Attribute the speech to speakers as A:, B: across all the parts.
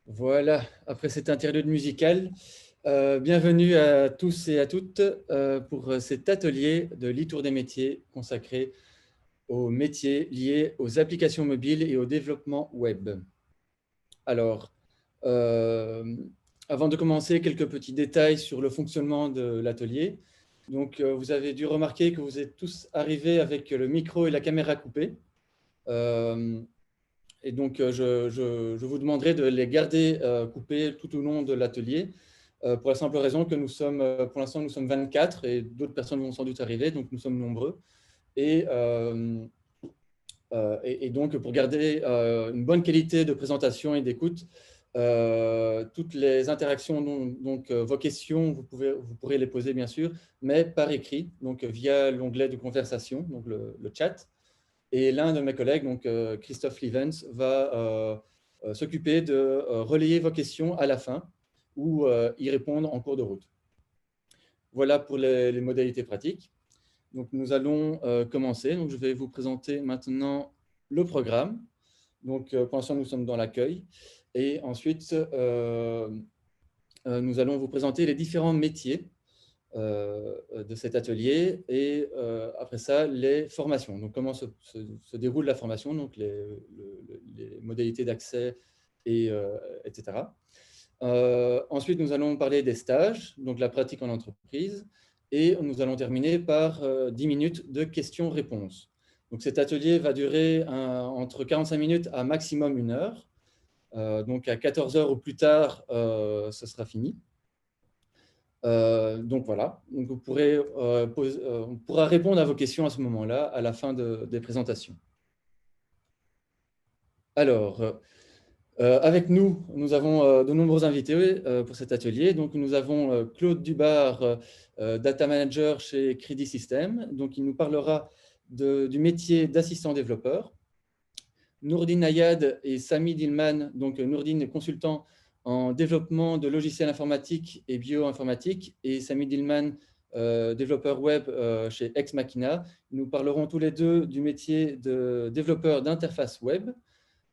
A: Voilà, après cette interlude musicale, bienvenue à tous et à toutes pour cet atelier de l'e-tour des métiers consacré aux métiers liés aux applications mobiles et au développement web. Alors, euh, avant de commencer, quelques petits détails sur le fonctionnement de l'atelier. Donc, vous avez dû remarquer que vous êtes tous arrivés avec le micro et la caméra coupés. Euh, Et donc, je vous demanderai de les garder coupés tout au long de l'atelier, pour la simple raison que nous sommes, pour l'instant, nous sommes 24 et d'autres personnes vont sans doute arriver, donc nous sommes nombreux. Et, et donc, pour garder une bonne qualité de présentation et d'écoute, toutes les interactions, donc vos questions, vous pourrez les poser bien sûr, mais par écrit, donc via l'onglet de conversation, donc le chat. Et l'un de mes collègues, donc Christophe Livens, va s'occuper de relayer vos questions à la fin ou y répondre en cours de route. Voilà pour les modalités pratiques. Donc, nous allons commencer. Donc, je vais vous présenter maintenant le programme. Donc, pour l'instant, nous sommes dans l'accueil. Et ensuite, nous allons vous présenter les différents métiers de cet atelier et après ça, les formations. Donc, comment se déroule la formation, donc les modalités d'accès, etc. Ensuite, nous allons parler des stages, donc la pratique en entreprise, et nous allons terminer par 10 minutes de questions-réponses. Donc, cet atelier va durer entre 45 minutes à maximum 1 heure. Donc, à 14 heures ou plus tard, ce sera fini. Donc voilà, donc on pourra répondre à vos questions à ce moment-là, à la fin des présentations. Alors, avec nous, nous avons de nombreux invités pour cet atelier. Donc, nous avons Claude Dubar, Data Manager chez Credit System. Donc, il nous parlera du métier d'assistant développeur. Nourdine Ayad et Sami Dilman, donc Nourdine est consultant en développement de logiciels informatiques et bioinformatiques, et Sami Dilman, développeur web chez Ex Machina. Nous parlerons tous les deux du métier de développeur d'interface web,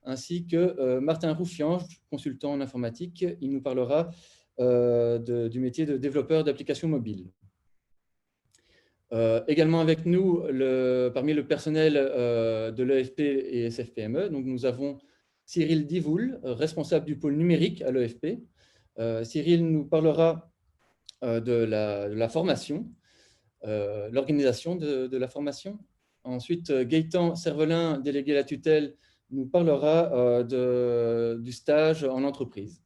A: ainsi que Martin Roufiange, consultant en informatique. Il nous parlera du métier de développeur d'applications mobiles. Également avec nous, parmi le personnel de l'EFP et SFPME, donc nous avons Cyril Divoul, responsable du pôle numérique à l'EFP. Cyril nous parlera de la formation, l'organisation de la formation. Ensuite, Gaëtan Cervelin, délégué à la tutelle, nous parlera du stage en entreprise.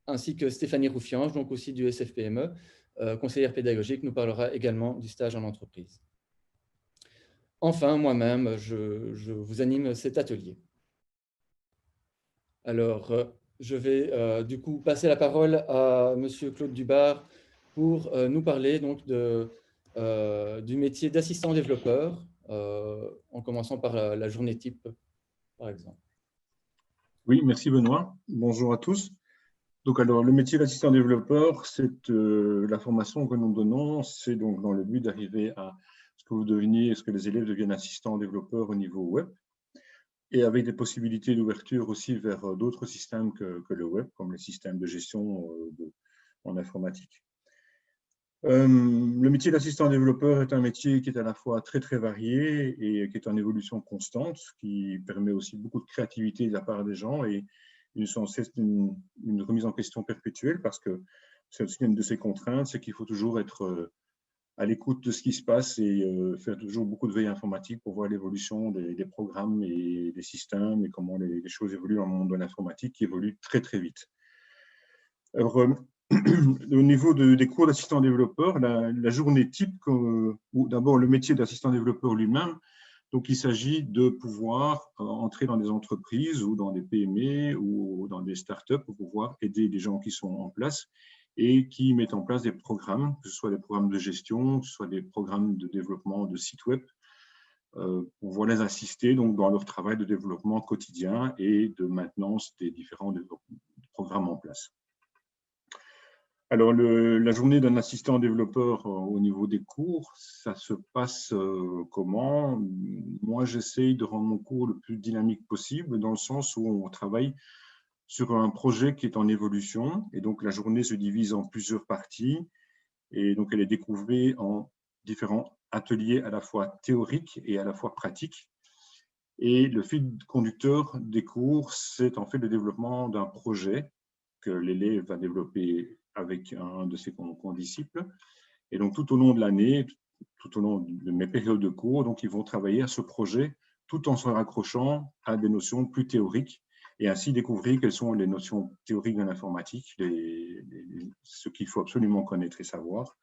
A: Ainsi que Stéphanie Roufiange, donc aussi du SFPME, conseillère pédagogique, nous parlera également du stage en entreprise. Enfin, moi-même, je vous anime cet atelier. Alors, je vais du coup passer la parole à Monsieur Claude Dubar pour nous parler donc du métier d'assistant développeur, en commençant par la journée type, par exemple.
B: Oui, merci Benoît. Bonjour à tous. Donc, alors, le métier d'assistant développeur, c'est la formation que nous donnons, c'est donc dans le but d'arriver à ce que vous deveniez, ce que les élèves deviennent assistants développeurs au niveau web, et avec des possibilités d'ouverture aussi vers d'autres systèmes que le web, comme les systèmes de gestion en informatique. Le métier d'assistant développeur est un métier qui est à la fois très très varié et qui est en évolution constante, qui permet aussi beaucoup de créativité de la part des gens et une remise en question perpétuelle, parce que c'est aussi une de ces contraintes, c'est qu'il faut toujours être à l'écoute de ce qui se passe et faire toujours beaucoup de veille informatique pour voir l'évolution des programmes et des systèmes et comment les choses évoluent dans le monde de l'informatique, qui évolue très très vite. Alors, au niveau des cours d'assistant développeur, la journée type, ou d'abord le métier d'assistant développeur lui-même, donc il s'agit de pouvoir entrer dans des entreprises ou dans des PME ou dans des startups pour pouvoir aider les gens qui sont en place et qui mettent en place des programmes, que ce soit des programmes de gestion, que ce soit des programmes de développement de sites web, pour pouvoir les assister donc, dans leur travail de développement quotidien et de maintenance des différents programmes en place. Alors, la journée d'un assistant développeur au niveau des cours, ça se passe comment? Moi, j'essaye de rendre mon cours le plus dynamique possible, dans le sens où on travaille sur un projet qui est en évolution. Et donc, la journée se divise en plusieurs parties. Et donc, elle est découpée en différents ateliers à la fois théoriques et à la fois pratiques. Et le fil conducteur des cours, c'est en fait le développement d'un projet que l'élève va développer avec un de ses condisciples. Et donc, tout au long de l'année, tout au long de mes périodes de cours, donc, ils vont travailler à ce projet tout en se raccrochant à des notions plus théoriques et ainsi découvrir quelles sont les notions théoriques de l'informatique, ce qu'il faut absolument connaître et savoir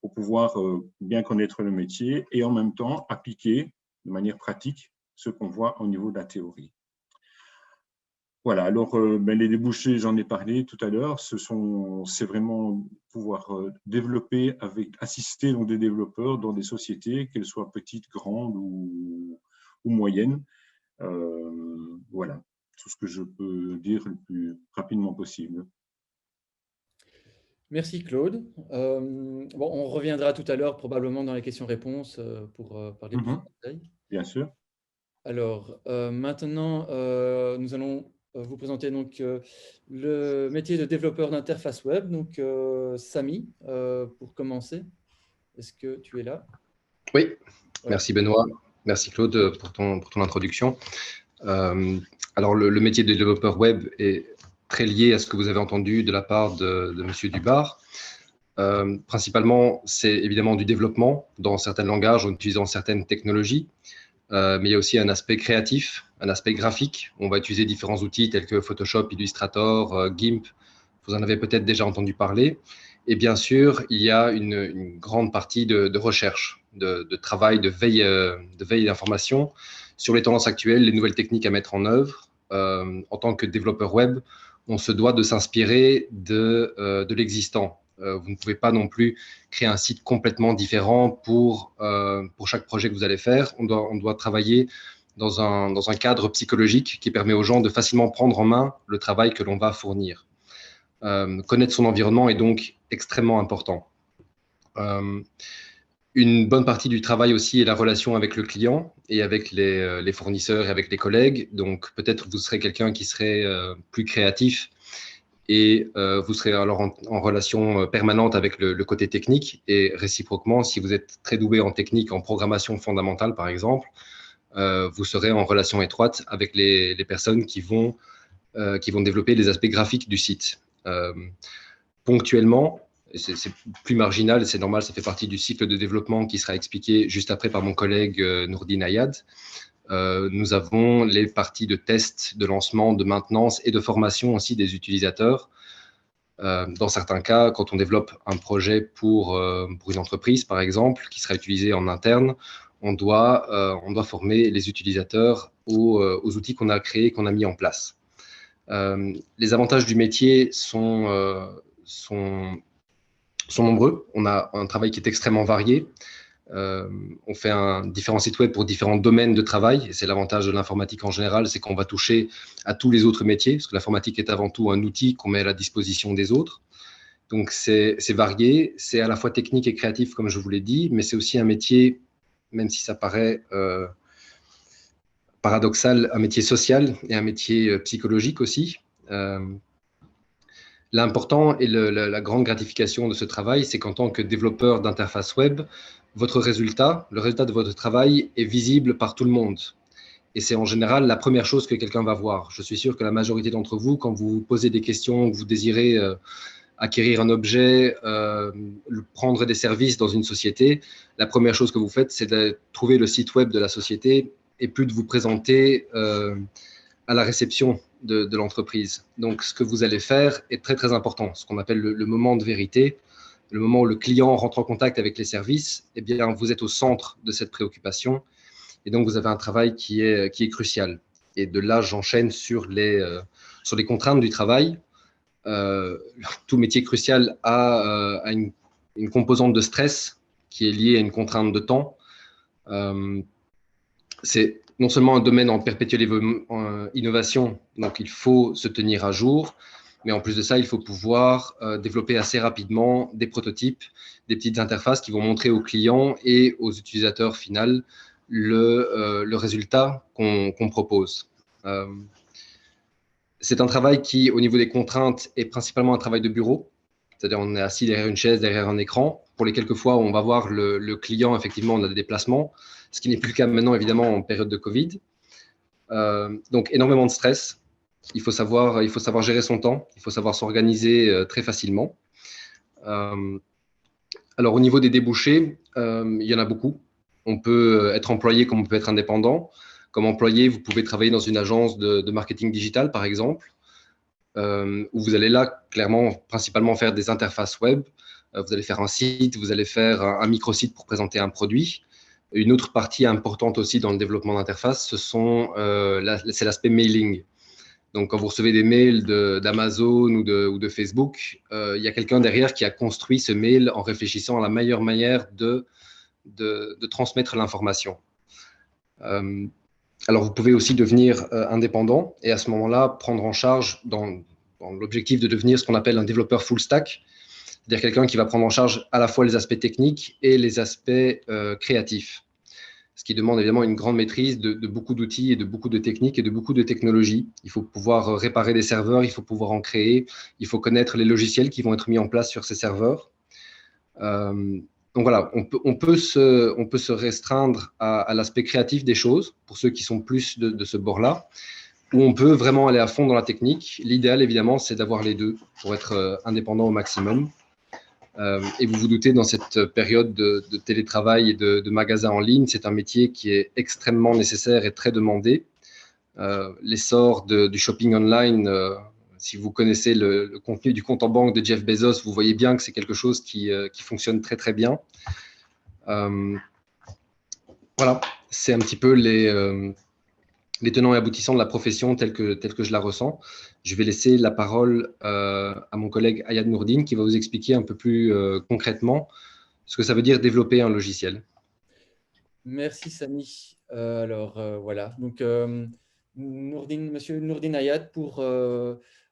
B: pour pouvoir bien connaître le métier et en même temps appliquer de manière pratique ce qu'on voit au niveau de la théorie. Voilà, alors les débouchés, j'en ai parlé tout à l'heure, c'est vraiment pouvoir développer, assister donc, des développeurs dans des sociétés, qu'elles soient petites, grandes ou moyennes. Voilà, tout ce que je peux dire le plus rapidement possible.
A: Merci Claude. Bon, on reviendra tout à l'heure probablement dans les questions-réponses pour parler plus en détail.
B: Bien sûr.
A: Alors, maintenant, nous allons vous présenter donc, le métier de développeur d'interface web. Donc, Samy, pour commencer, est-ce que tu es là?
C: Oui,
A: Ouais.
C: merci Benoît, merci Claude pour ton introduction. Alors, le métier de développeur web est très lié à ce que vous avez entendu de la part de Monsieur Dubar. Principalement, c'est évidemment du développement dans certains langages en utilisant certaines technologies, mais il y a aussi un aspect créatif, un aspect graphique. On va utiliser différents outils tels que Photoshop, Illustrator, GIMP. Vous en avez peut-être déjà entendu parler. Et bien sûr, il y a une grande partie de recherche, de travail, de veille d'information sur les tendances actuelles, les nouvelles techniques à mettre en œuvre. En tant que développeur web, on se doit de s'inspirer de l'existant. Vous ne pouvez pas non plus créer un site complètement différent pour chaque projet que vous allez faire. On doit travailler dans un cadre psychologique qui permet aux gens de facilement prendre en main le travail que l'on va fournir. Connaître son environnement est donc extrêmement important. Une bonne partie du travail aussi est la relation avec le client et avec les fournisseurs et avec les collègues. Donc, peut-être vous serez quelqu'un qui serait plus créatif et vous serez alors en relation permanente avec le côté technique. Et réciproquement, si vous êtes très doué en technique, en programmation fondamentale, par exemple, vous serez en relation étroite avec les personnes qui vont développer les aspects graphiques du site. Ponctuellement, c'est plus marginal, c'est normal, ça fait partie du cycle de développement qui sera expliqué juste après par mon collègue Nourdine Ayad. Nous avons les parties de test, de lancement, de maintenance et de formation aussi des utilisateurs. Dans certains cas, quand on développe un projet pour une entreprise, par exemple, qui sera utilisé en interne, on doit former les utilisateurs aux outils qu'on a créés, qu'on a mis en place. Les avantages du métier sont nombreux. On a un travail qui est extrêmement varié. On fait différents sites web pour différents domaines de travail. Et c'est l'avantage de l'informatique en général, c'est qu'on va toucher à tous les autres métiers, parce que l'informatique est avant tout un outil qu'on met à la disposition des autres. Donc, c'est varié. C'est à la fois technique et créatif, comme je vous l'ai dit, mais c'est aussi un métier, même si ça paraît paradoxal, un métier social et un métier psychologique aussi. L'important et la grande gratification de ce travail, c'est qu'en tant que développeur d'interface web, votre résultat, le résultat de votre travail est visible par tout le monde. Et c'est en général la première chose que quelqu'un va voir. Je suis sûr que la majorité d'entre vous, quand vous posez des questions, que vous désirez acquérir un objet, prendre des services dans une société, la première chose que vous faites, c'est de trouver le site web de la société et plus de vous présenter à la réception de l'entreprise. Donc, ce que vous allez faire est très, très important. Ce qu'on appelle le moment de vérité, le moment où le client rentre en contact avec les services, eh bien, vous êtes au centre de cette préoccupation. Et donc, vous avez un travail qui est crucial. Et de là, j'enchaîne sur les contraintes du travail. Tout métier crucial a une composante de stress qui est liée à une contrainte de temps. C'est non seulement un domaine en perpétuelle innovation, donc il faut se tenir à jour, Mais en plus de ça, il faut pouvoir développer assez rapidement des prototypes, des petites interfaces qui vont montrer aux clients et aux utilisateurs finaux le résultat qu'on propose. C'est un travail qui, au niveau des contraintes, est principalement un travail de bureau. C'est-à-dire on est assis derrière une chaise, derrière un écran. Pour les quelques fois où on va voir le client, effectivement, on a des déplacements, ce qui n'est plus le cas maintenant, évidemment, en période de Covid. Donc, énormément de stress. Il faut savoir gérer son temps, il faut savoir s'organiser très facilement. Alors, au niveau des débouchés, il y en a beaucoup. On peut être employé comme on peut être indépendant. Comme employé, vous pouvez travailler dans une agence de marketing digital, par exemple, où vous allez là, clairement, principalement faire des interfaces web. Vous allez faire un site, vous allez faire un microsite pour présenter un produit. Une autre partie importante aussi dans le développement d'interface, c'est l'aspect mailing. Donc, quand vous recevez des mails d'Amazon ou de Facebook, il y a quelqu'un derrière qui a construit ce mail en réfléchissant à la meilleure manière de transmettre l'information. Alors, vous pouvez aussi devenir indépendant et à ce moment-là, prendre en charge dans l'objectif de devenir ce qu'on appelle un développeur full stack, c'est-à-dire quelqu'un qui va prendre en charge à la fois les aspects techniques et les aspects créatifs. Ce qui demande évidemment une grande maîtrise de beaucoup d'outils et de beaucoup de techniques et de beaucoup de technologies. Il faut pouvoir réparer des serveurs, il faut pouvoir en créer, il faut connaître les logiciels qui vont être mis en place sur ces serveurs. Donc voilà, on peut se restreindre à l'aspect créatif des choses, pour ceux qui sont plus de ce bord-là, ou on peut vraiment aller à fond dans la technique. L'idéal, évidemment, c'est d'avoir les deux pour être indépendant au maximum. Et vous vous doutez, dans cette période de télétravail et de magasins en ligne, c'est un métier qui est extrêmement nécessaire et très demandé. L'essor du shopping online, si vous connaissez le contenu du compte en banque de Jeff Bezos, vous voyez bien que c'est quelque chose qui fonctionne très, très bien. Voilà, c'est un petit peu les tenants et aboutissants de la profession telle que je la ressens. Je vais laisser la parole à mon collègue Ayad Nourdine qui va vous expliquer un peu plus concrètement ce que ça veut dire développer un logiciel.
A: Merci Samy. Voilà, donc Monsieur Nourdine Ayad pour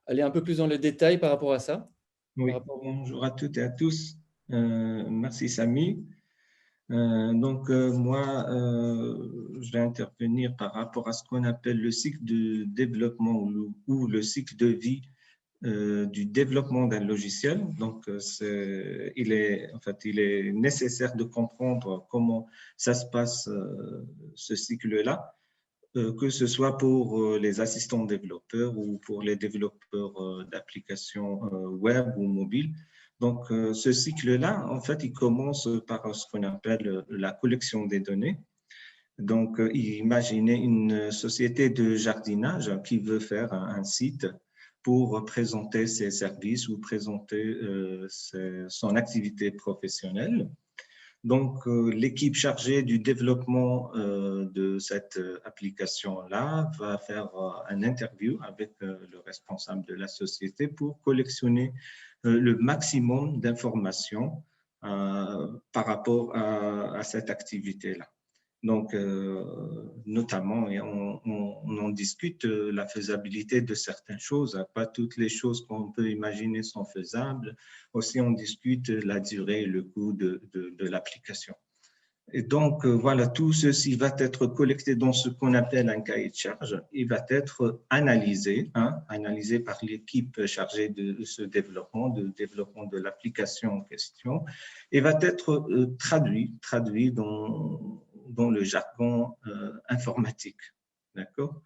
A: aller un peu plus dans le détail par rapport à ça.
D: Oui, bonjour à toutes et à tous. Merci Samy. Moi, je vais intervenir par rapport à ce qu'on appelle le cycle de développement ou le cycle de vie du développement d'un logiciel. Donc, il est nécessaire de comprendre comment ça se passe, ce cycle-là, que ce soit pour les assistants développeurs ou pour les développeurs d'applications web ou mobiles. Donc, ce cycle-là, en fait, il commence par ce qu'on appelle la collection des données. Donc, imaginez une société de jardinage qui veut faire un site pour présenter ses services ou présenter son activité professionnelle. Donc, l'équipe chargée du développement de cette application-là va faire un interview avec le responsable de la société pour collectionner le maximum d'informations par rapport à cette activité-là. Donc, notamment, on en discute la faisabilité de certaines choses. Pas toutes les choses qu'on peut imaginer sont faisables. Aussi, on discute la durée et le coût de l'application. Et donc, voilà, tout ceci va être collecté dans ce qu'on appelle un cahier de charge. Il va être analysé par l'équipe chargée de ce développement de l'application en question, et va être traduit dans le jargon informatique. D'accord?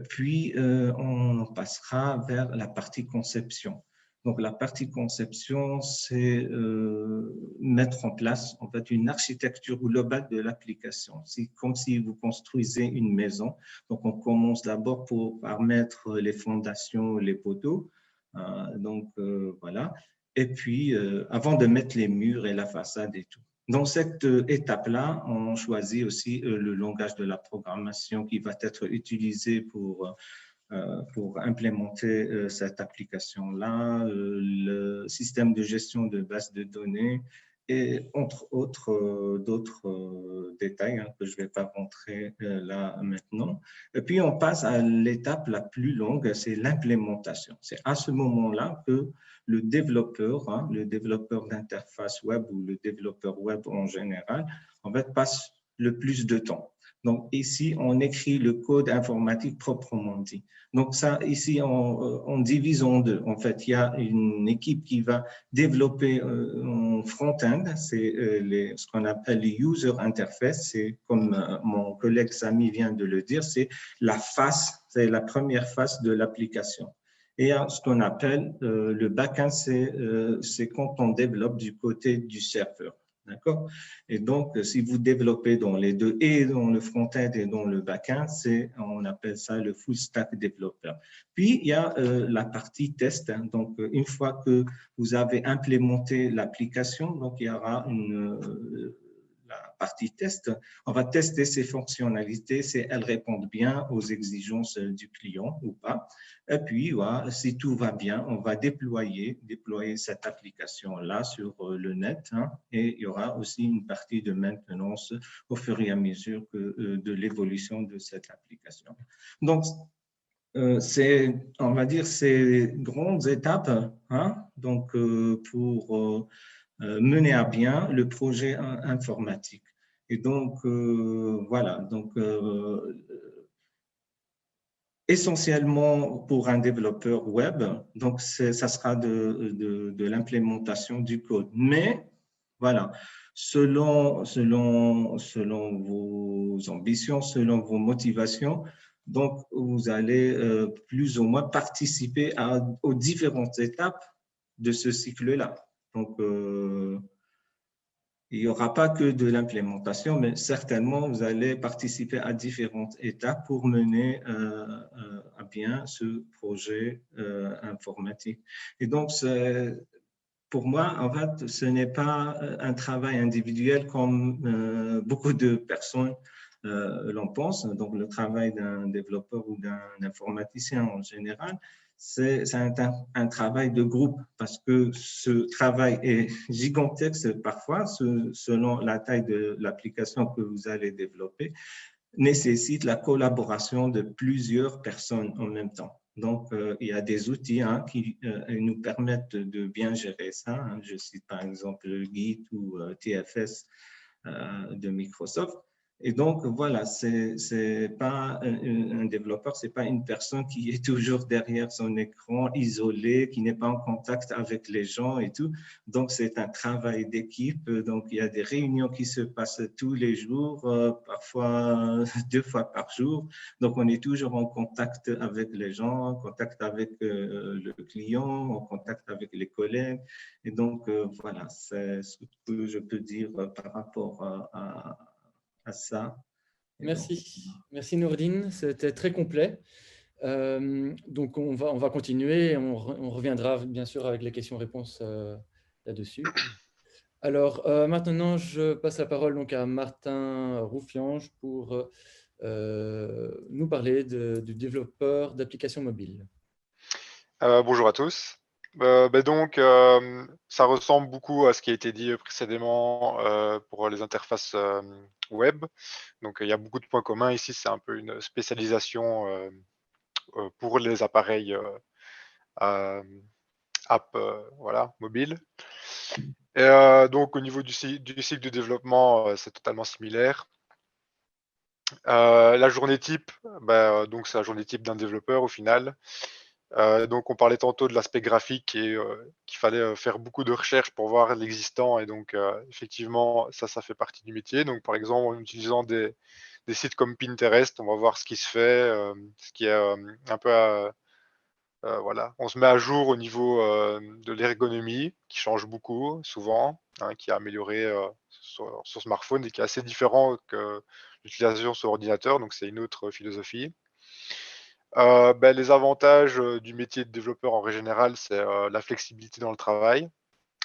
D: Puis, on passera vers la partie conception. Donc, la partie conception, c'est mettre en place en fait une architecture globale de l'application. C'est comme si vous construisez une maison. Donc, on commence d'abord par mettre les fondations, les poteaux. Voilà. Et puis, avant de mettre les murs et la façade et tout. Dans cette étape-là, on choisit aussi le langage de la programmation qui va être utilisé pour implémenter cette application-là, le système de gestion de base de données et entre autres d'autres détails que je ne vais pas rentrer là maintenant. Et puis, on passe à l'étape la plus longue, c'est l'implémentation. C'est à ce moment-là que le développeur d'interface web ou le développeur web en général, en fait, passe le plus de temps. Donc, ici, on écrit le code informatique proprement dit. Donc, ça, ici, on divise en deux. En fait, il y a une équipe qui va développer en front-end, c'est ce qu'on appelle les user interface. C'est comme mon collègue Samy vient de le dire, c'est c'est la première face de l'application. Et ce qu'on appelle le back-end, c'est quand on développe du côté du serveur. D'accord? Et donc, si vous développez dans les deux, et dans le front-end et dans le back-end, on appelle ça le full stack developer. Puis, il y a la partie test. Hein. Donc, une fois que vous avez implémenté l'application, donc il y aura la partie test. On va tester ses fonctionnalités, si elles répondent bien aux exigences du client ou pas. Et puis, voilà, si tout va bien, on va déployer cette application-là sur le net. Hein, et il y aura aussi une partie de maintenance au fur et à mesure de l'évolution de cette application. Donc, on va dire, ces grandes étapes hein, donc, pour mener à bien le projet informatique. Et donc, voilà, donc, essentiellement pour un développeur web, donc ça sera de l'implémentation du code. Mais, voilà, selon vos ambitions, selon vos motivations, donc vous allez plus ou moins participer aux différentes étapes de ce cycle-là. Donc, il n'y aura pas que de l'implémentation, mais certainement, vous allez participer à différentes étapes pour mener à bien ce projet informatique. Et donc, pour moi, en fait, ce n'est pas un travail individuel comme beaucoup de personnes l'en pensent. Donc, le travail d'un développeur ou d'un informaticien en général, c'est un travail de groupe parce que ce travail est gigantesque parfois, selon la taille de l'application que vous allez développer, nécessite la collaboration de plusieurs personnes en même temps. Donc, il y a des outils hein, qui nous permettent de bien gérer ça. Hein. Je cite par exemple Git ou TFS de Microsoft. Et donc, voilà, c'est pas un développeur, c'est pas une personne qui est toujours derrière son écran, isolé, qui n'est pas en contact avec les gens et tout. Donc, c'est un travail d'équipe. Donc, il y a des réunions qui se passent tous les jours, parfois 2 fois par jour. Donc, on est toujours en contact avec les gens, en contact avec le client, en contact avec les collègues. Et donc, voilà, c'est ce que je peux dire par rapport à ça.
A: Merci. Merci Nourdine, c'était très complet. Donc on va continuer et on reviendra bien sûr avec les questions-réponses là-dessus. Alors maintenant, je passe la parole donc à Martin Roufiange pour nous parler du développeur d'applications mobiles.
E: Bonjour à tous. Donc, ça ressemble beaucoup à ce qui a été dit précédemment pour les interfaces web. Donc, il y a beaucoup de points communs ici. C'est un peu une spécialisation pour les appareils app voilà, mobile. Et donc, au niveau du cycle de développement, c'est totalement similaire. La journée type, donc c'est la journée type d'un développeur au final. Donc on parlait tantôt de l'aspect graphique et qu'il fallait faire beaucoup de recherches pour voir l'existant et donc effectivement ça fait partie du métier. Donc par exemple en utilisant des sites comme Pinterest, on va voir ce qui se fait, ce qui est un peu voilà, on se met à jour au niveau de l'ergonomie qui change beaucoup souvent, hein, qui est amélioré sur smartphone et qui est assez différent que l'utilisation sur ordinateur, donc c'est une autre philosophie. Les avantages du métier de développeur en règle générale, c'est la flexibilité dans le travail.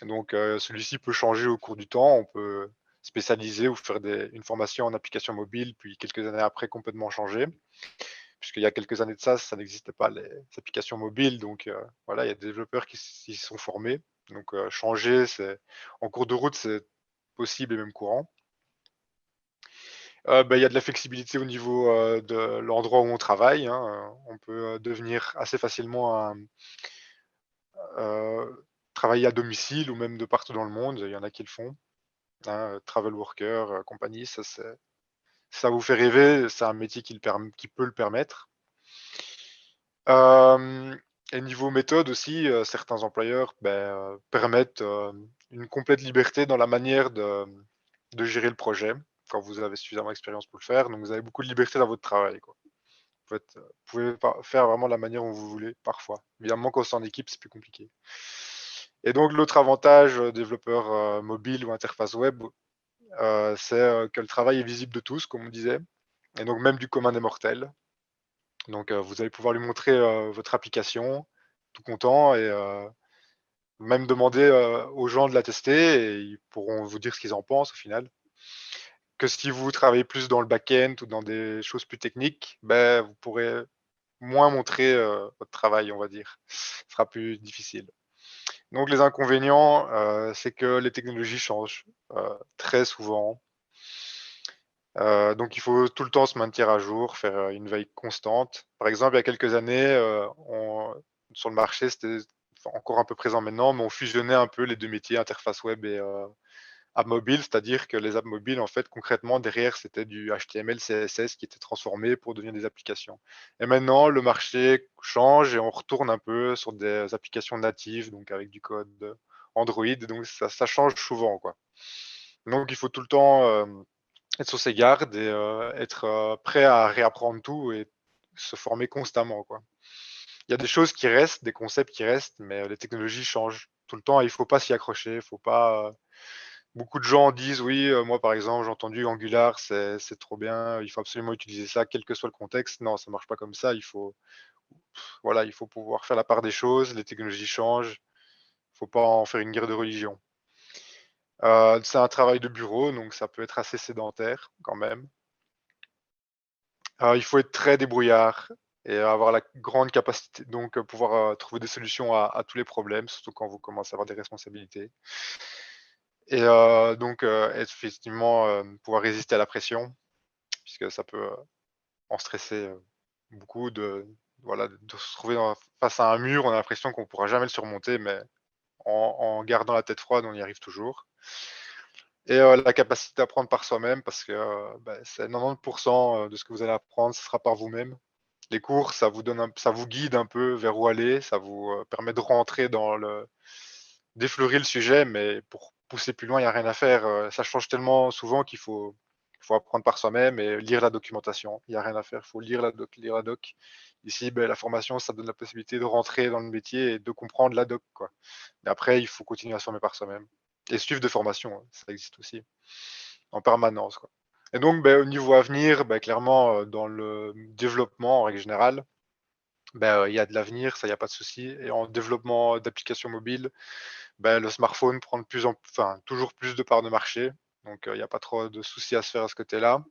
E: Donc, celui-ci peut changer au cours du temps. On peut spécialiser ou faire une formation en application mobile, puis quelques années après complètement changer. Puisqu'il y a quelques années de ça n'existait pas les applications mobiles. Donc, voilà, il y a des développeurs qui s'y sont formés. Donc, changer, en cours de route, c'est possible et même courant. Il y a de la flexibilité au niveau de l'endroit où on travaille, hein. On peut devenir assez facilement travailler à domicile ou même de partout dans le monde. Il y en a qui le font, hein, travel worker, compagnie, ça vous fait rêver, c'est un métier qui peut le permettre. Et niveau méthode aussi, certains employeurs permettent une complète liberté dans la manière de gérer le projet, quand vous avez suffisamment d'expérience pour le faire. Donc vous avez beaucoup de liberté dans votre travail, quoi. Vous pouvez faire vraiment de la manière dont vous voulez, parfois. Évidemment, quand c'est en équipe, c'est plus compliqué. Et donc l'autre avantage, développeur mobile ou interface web, c'est que le travail est visible de tous, comme on disait, et donc même du commun des mortels. Donc vous allez pouvoir lui montrer votre application, tout content, et même demander aux gens de la tester, et ils pourront vous dire ce qu'ils en pensent au final. Que si vous travaillez plus dans le back-end ou dans des choses plus techniques, vous pourrez moins montrer votre travail, on va dire. Ce sera plus difficile. Donc les inconvénients, c'est que les technologies changent très souvent. Donc il faut tout le temps se maintenir à jour, faire une veille constante. Par exemple, il y a quelques années, sur le marché, c'était encore un peu présent maintenant, mais on fusionnait un peu les deux métiers, interface web et app mobile, c'est-à-dire que les apps mobiles, en fait, concrètement, derrière, c'était du HTML, CSS qui était transformé pour devenir des applications. Et maintenant, le marché change et on retourne un peu sur des applications natives, donc avec du code Android. Donc ça change souvent, quoi. Donc il faut tout le temps être sur ses gardes et être prêt à réapprendre tout et se former constamment, quoi. Il y a des choses qui restent, des concepts qui restent, mais les technologies changent tout le temps et il faut pas s'y accrocher. Faut pas. Beaucoup de gens disent oui, moi par exemple, j'ai entendu Angular, c'est trop bien, il faut absolument utiliser ça, quel que soit le contexte. Non, ça marche pas comme ça. Il faut pouvoir faire la part des choses. Les technologies changent. Faut pas en faire une guerre de religion. C'est un travail de bureau, donc ça peut être assez sédentaire quand même. Il faut être très débrouillard et avoir la grande capacité, donc pouvoir trouver des solutions à tous les problèmes, surtout quand vous commencez à avoir des responsabilités. Et donc être effectivement, pouvoir résister à la pression, puisque ça peut en stresser beaucoup de se trouver face à un mur. On a l'impression qu'on ne pourra jamais le surmonter, mais en gardant la tête froide, on y arrive toujours. Et la capacité d'apprendre par soi-même, parce que c'est 90% de ce que vous allez apprendre, ce sera par vous-même. Les cours, ça vous guide un peu vers où aller, ça vous permet de rentrer d'effleurer le sujet, mais pour pousser plus loin, il n'y a rien à faire. Ça change tellement souvent qu'il faut apprendre par soi-même et lire la documentation. Il n'y a rien à faire, il faut lire la doc. Ici, la formation, ça donne la possibilité de rentrer dans le métier et de comprendre la doc, quoi. Mais après, il faut continuer à se former par soi-même. Et suivre des formations, hein, ça existe aussi, en permanence, quoi. Et donc, au niveau avenir, clairement, dans le développement en règle générale, il y a de l'avenir, ça, il n'y a pas de souci. Et en développement d'applications mobiles, le smartphone prend toujours plus de parts de marché. Donc, il n'y a pas trop de soucis à se faire à ce côté-là.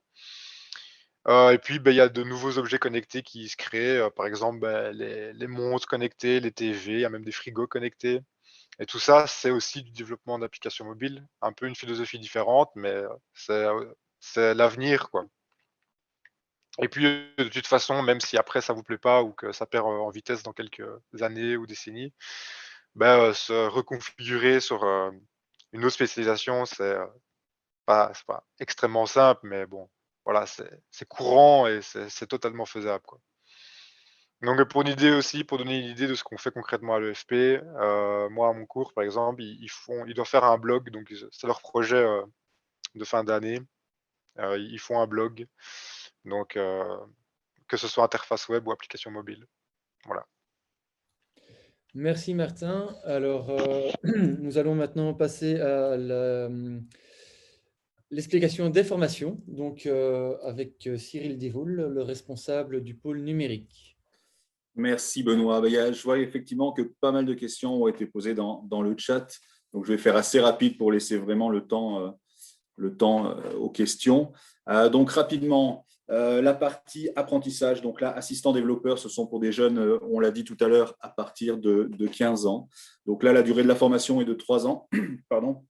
E: Et puis, il y a de nouveaux objets connectés qui se créent. Par exemple, les montres connectées, les TV, il y a même des frigos connectés. Et tout ça, c'est aussi du développement d'applications mobiles. Un peu une philosophie différente, mais c'est l'avenir, quoi. Et puis, de toute façon, même si après ça vous plaît pas ou que ça perd en vitesse dans quelques années ou décennies, se reconfigurer sur une autre spécialisation, c'est pas extrêmement simple, mais bon, voilà, c'est courant et c'est totalement faisable, quoi. Donc, pour donner une idée de ce qu'on fait concrètement à l'EFP, moi, à mon cours, par exemple, ils doivent faire un blog, donc c'est leur projet de fin d'année. Ils font un blog, donc que ce soit interface web ou application mobile. Voilà.
A: Merci Martin. Alors, nous allons maintenant passer à l'explication des formations, donc avec Cyril Divoul, le responsable du pôle numérique.
F: Merci Benoît. Je vois effectivement que pas mal de questions ont été posées dans le chat, donc je vais faire assez rapide pour laisser vraiment le temps aux questions. Donc rapidement, la partie apprentissage, donc là, assistant développeur, ce sont pour des jeunes, on l'a dit tout à l'heure, à partir de 15 ans. Donc là, la durée de la formation est de 3 ans. Pardon.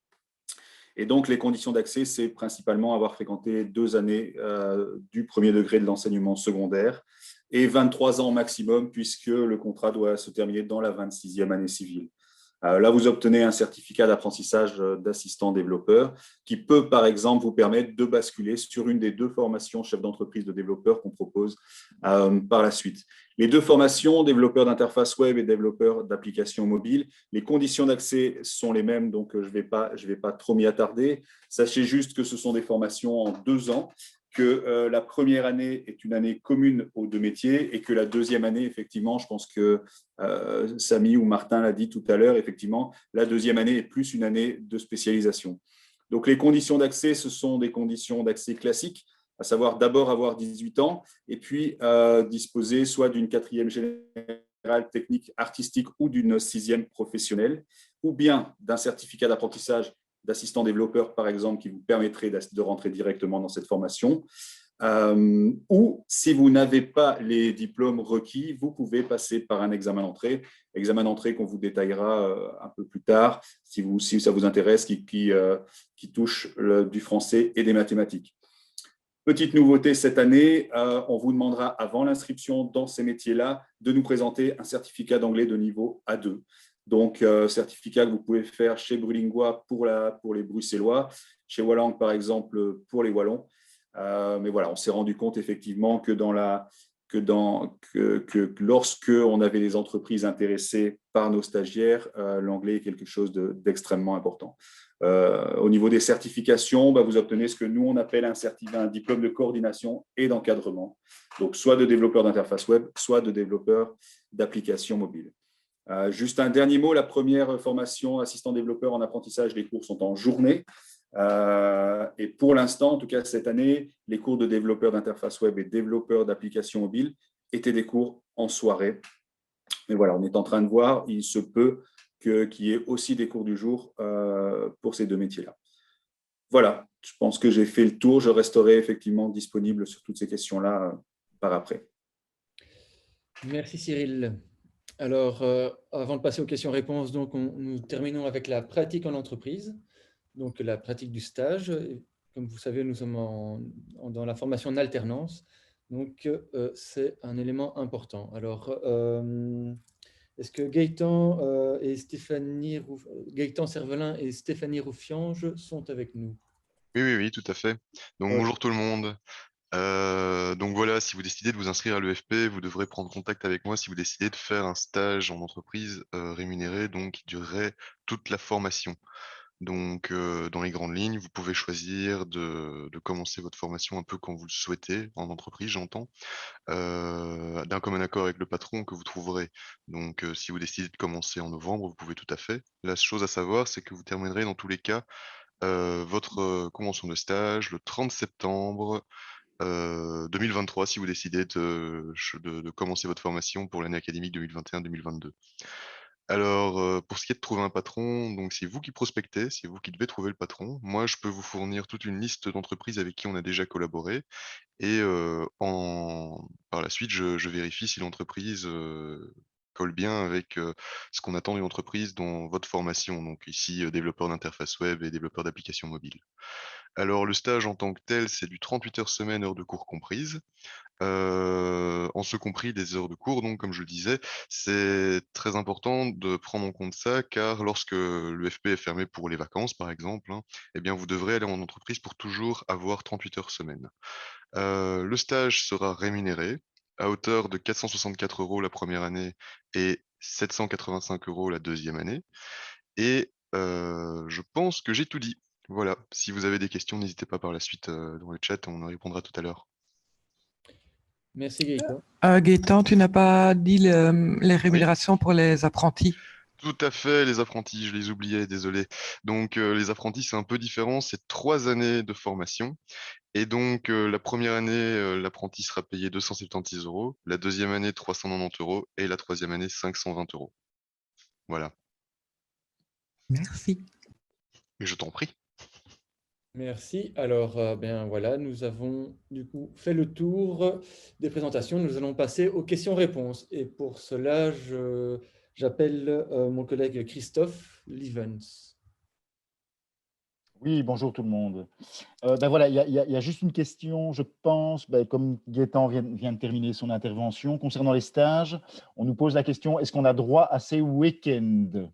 F: Et donc, les conditions d'accès, c'est principalement avoir fréquenté 2 années du premier degré de l'enseignement secondaire et 23 ans maximum, puisque le contrat doit se terminer dans la 26e année civile. Là, vous obtenez un certificat d'apprentissage d'assistant développeur qui peut, par exemple, vous permettre de basculer sur une des 2 formations chef d'entreprise de développeur qu'on propose par la suite. Les 2 formations, développeur d'interface web et développeur d'applications mobiles, les conditions d'accès sont les mêmes, donc je vais pas trop m'y attarder. Sachez juste que ce sont des formations en 2 ans, que la première année est une année commune aux 2 métiers et que la deuxième année, effectivement, je pense que Samy ou Martin l'a dit tout à l'heure, effectivement, la deuxième année est plus une année de spécialisation. Donc, les conditions d'accès, ce sont des conditions d'accès classiques, à savoir d'abord avoir 18 ans et puis disposer soit d'une 4e générale technique artistique ou d'une 6e professionnelle, ou bien d'un certificat d'apprentissage d'assistant développeur, par exemple, qui vous permettrait de rentrer directement dans cette formation. Ou si vous n'avez pas les diplômes requis, vous pouvez passer par un examen d'entrée qu'on vous détaillera un peu plus tard, si ça vous intéresse, qui touche du français et des mathématiques. Petite nouveauté cette année, on vous demandera avant l'inscription dans ces métiers-là de nous présenter un certificat d'anglais de niveau A2. Donc, certificat que vous pouvez faire chez Brulingois pour les Bruxellois, chez Wallang, par exemple, pour les Wallons. Mais voilà, on s'est rendu compte effectivement que lorsque on avait des entreprises intéressées par nos stagiaires, l'anglais est quelque chose d'extrêmement important. Au niveau des certifications, vous obtenez ce que nous, on appelle un diplôme de coordination et d'encadrement. Donc, soit de développeur d'interface web, soit de développeur d'applications mobiles. Juste un dernier mot, la première formation assistant développeur en apprentissage, les cours sont en journée. Et pour l'instant, en tout cas cette année, les cours de développeur d'interface web et développeur d'applications mobiles étaient des cours en soirée. Mais voilà, on est en train de voir, il se peut qu'il y ait aussi des cours du jour pour ces 2 métiers-là. Voilà, je pense que j'ai fait le tour. Je resterai effectivement disponible sur toutes ces questions-là par après.
A: Merci Cyril. Alors, avant de passer aux questions-réponses, donc nous terminons avec la pratique en entreprise, donc la pratique du stage. Comme vous savez, nous sommes dans la formation en alternance, donc c'est un élément important. Alors, est-ce que Gaëtan Servelin et Stéphanie Roufiange sont avec nous?
G: Oui, tout à fait. Donc, bonjour tout le monde. Donc voilà, si vous décidez de vous inscrire à l'EFP, vous devrez prendre contact avec moi si vous décidez de faire un stage en entreprise rémunéré, donc qui durerait toute la formation. Donc, dans les grandes lignes, vous pouvez choisir de commencer votre formation un peu quand vous le souhaitez, en entreprise, j'entends, d'un commun accord avec le patron que vous trouverez. Donc, si vous décidez de commencer en novembre, vous pouvez tout à fait. La chose à savoir, c'est que vous terminerez dans tous les cas votre convention de stage le 30 septembre 2023 si vous décidez de commencer votre formation pour l'année académique 2021-2022. Alors, pour ce qui est de trouver un patron, donc c'est vous qui prospectez, c'est vous qui devez trouver le patron. Moi, je peux vous fournir toute une liste d'entreprises avec qui on a déjà collaboré et par la suite, je vérifie si l'entreprise, colle bien avec, ce qu'on attend d'une entreprise dans votre formation. Donc ici, développeur d'interface web et développeur d'applications mobiles. Alors le stage en tant que tel, c'est du 38 heures semaine, heures de cours comprises. En ce compris des heures de cours, donc comme je le disais, c'est très important de prendre en compte ça, car lorsque l'UFP est fermé pour les vacances, par exemple, hein, eh bien vous devrez aller en entreprise pour toujours avoir 38 heures semaine. Le stage sera rémunéré à hauteur de 464 € la première année et 785 € la deuxième année. Et je pense que j'ai tout dit. Voilà, si vous avez des questions, n'hésitez pas par la suite dans le chat, on en répondra tout à l'heure.
A: Merci Gaëtan.
H: Gaëtan, tu n'as pas dit les rémunérations pour les apprentis?
G: Tout à fait, les apprentis, je les oubliais, désolé. Donc les apprentis, c'est un peu différent, c'est 3 années de formation. Et donc la première année, l'apprenti sera payé 276 €, la deuxième année 390 € et la troisième année 520 €. Voilà.
H: Merci.
G: Et je t'en prie.
A: Merci. Alors, bien voilà, nous avons du coup fait le tour des présentations. Nous allons passer aux questions-réponses. Et pour cela, j'appelle mon collègue Christophe Livens.
I: Oui, bonjour tout le monde. Ben voilà, il y a juste une question, je pense, ben, comme Gaëtan vient de terminer son intervention, concernant les stages, on nous pose la question, est-ce qu'on a droit à ces week-ends?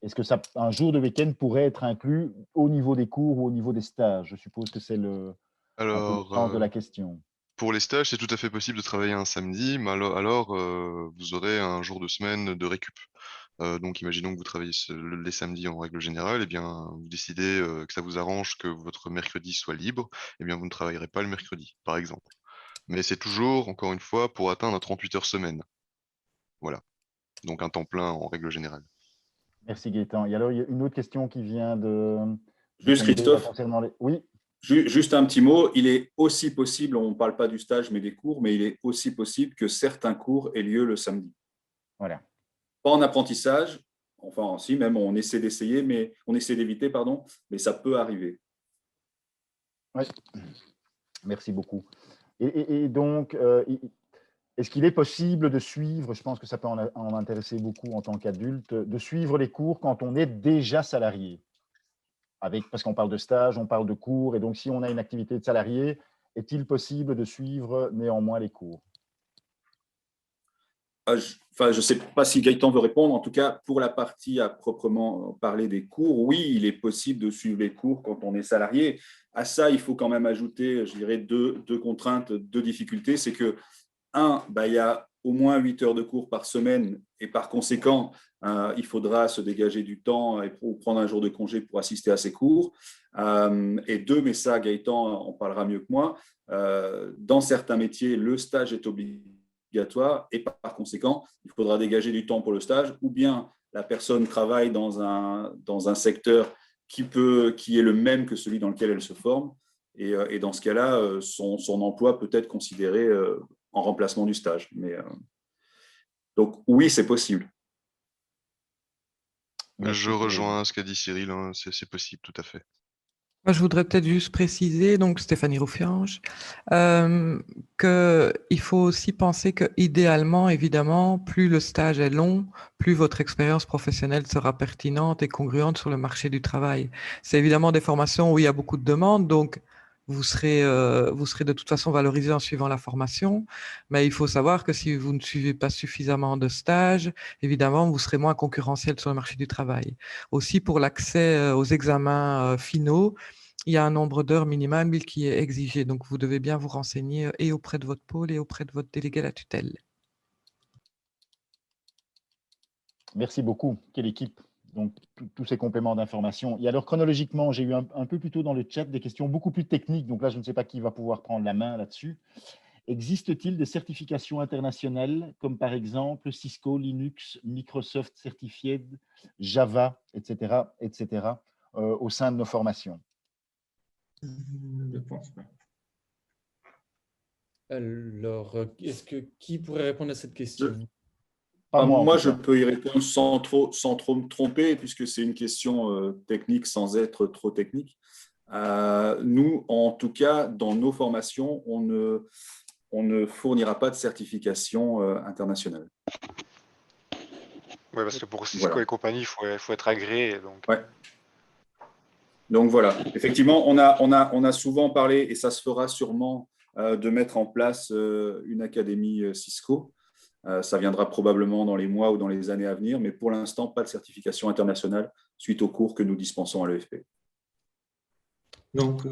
I: Est-ce que un jour de week-end pourrait être inclus au niveau des cours ou au niveau des stages? Je suppose que c'est un peu le sens de la question.
G: Pour les stages, c'est tout à fait possible de travailler un samedi, mais alors, vous aurez un jour de semaine de récup. Donc imaginons que vous travaillez les samedis en règle générale, et bien vous décidez que ça vous arrange que votre mercredi soit libre, et bien vous ne travaillerez pas le mercredi, par exemple. Mais c'est toujours, encore une fois, pour atteindre un 38 heures semaine. Voilà. Donc un temps plein en règle générale.
I: Merci Gaëtan. Et alors, il y a une autre question qui vient de
F: Juste
I: tomber,
F: Christophe,
I: concernant les… Oui,
F: juste un petit mot, il est aussi possible, on ne parle pas du stage mais des cours, mais il est aussi possible que certains cours aient lieu le samedi.
I: voilà.
F: Pas en apprentissage, enfin si, même on essaie d'essayer, mais on essaie d'éviter, pardon, mais ça peut arriver.
I: Oui, merci beaucoup. Et donc, est-ce qu'il est possible de suivre, je pense que ça peut en intéresser beaucoup en tant qu'adulte, de suivre les cours quand on est déjà salarié? Parce qu'on parle de stage, on parle de cours, et donc si on a une activité de salarié, est-il possible de suivre néanmoins les cours?
F: Je ne sais pas si Gaëtan veut répondre. En tout cas, pour la partie à proprement parler des cours, oui, il est possible de suivre les cours quand on est salarié. À ça, il faut quand même ajouter, je dirais, deux contraintes, deux difficultés. C'est que, il y a au moins 8 heures de cours par semaine et par conséquent, il faudra se dégager du temps ou prendre un jour de congé pour assister à ces cours. Et deux, mais ça, Gaëtan en parlera mieux que moi, dans certains métiers, le stage est obligatoire et par conséquent, il faudra dégager du temps pour le stage ou bien la personne travaille dans un secteur qui est le même que celui dans lequel elle se forme. Et dans ce cas-là, son emploi peut être considéré en remplacement du stage. Donc oui, c'est possible.
I: Merci,
G: Je
I: Cyril.
G: rejoins ce qu'a dit Cyril, hein, c'est possible, tout à fait.
H: Moi, je voudrais peut-être juste préciser, donc Stéphanie Roufiange, qu'il faut aussi penser que idéalement, évidemment, plus le stage est long, plus votre expérience professionnelle sera pertinente et congruente sur le marché du travail. C'est évidemment des formations où il y a beaucoup de demandes, donc vous serez de toute façon valorisé en suivant la formation, mais il faut savoir que si vous ne suivez pas suffisamment de stages, évidemment, vous serez moins concurrentiel sur le marché du travail. Aussi, pour l'accès aux examens finaux, il y a un nombre d'heures minimum qui est exigé. Donc, vous devez bien vous renseigner et auprès de votre pôle et auprès de votre délégué à la tutelle.
I: Merci beaucoup. Quelle équipe. Donc, tous ces compléments d'information. Et alors, chronologiquement, j'ai eu un peu plus tôt dans le chat des questions beaucoup plus techniques. Donc là, je ne sais pas qui va pouvoir prendre la main là-dessus. Existe-t-il des certifications internationales, comme par exemple Cisco, Linux, Microsoft Certified, Java, etc., au sein de nos formations?
D: Je ne pense pas.
A: Alors, qui pourrait répondre à cette question?
I: Pas moi, en
F: Moi,
I: tout
F: je
I: cas.
F: peux y répondre sans trop me tromper, puisque c'est une question technique sans être trop technique. Nous, en tout cas, dans nos formations, on ne fournira pas de certification internationale.
E: Oui, parce que pour Cisco
F: Voilà.
E: et compagnie, il faut être agréé. Donc,
F: ouais. Donc voilà, effectivement, on a souvent parlé, et ça se fera sûrement, de mettre en place une académie Cisco. Ça viendra probablement dans les mois ou dans les années à venir, mais pour l'instant, pas de certification internationale suite aux cours que nous dispensons à l'EFP.
D: Donc,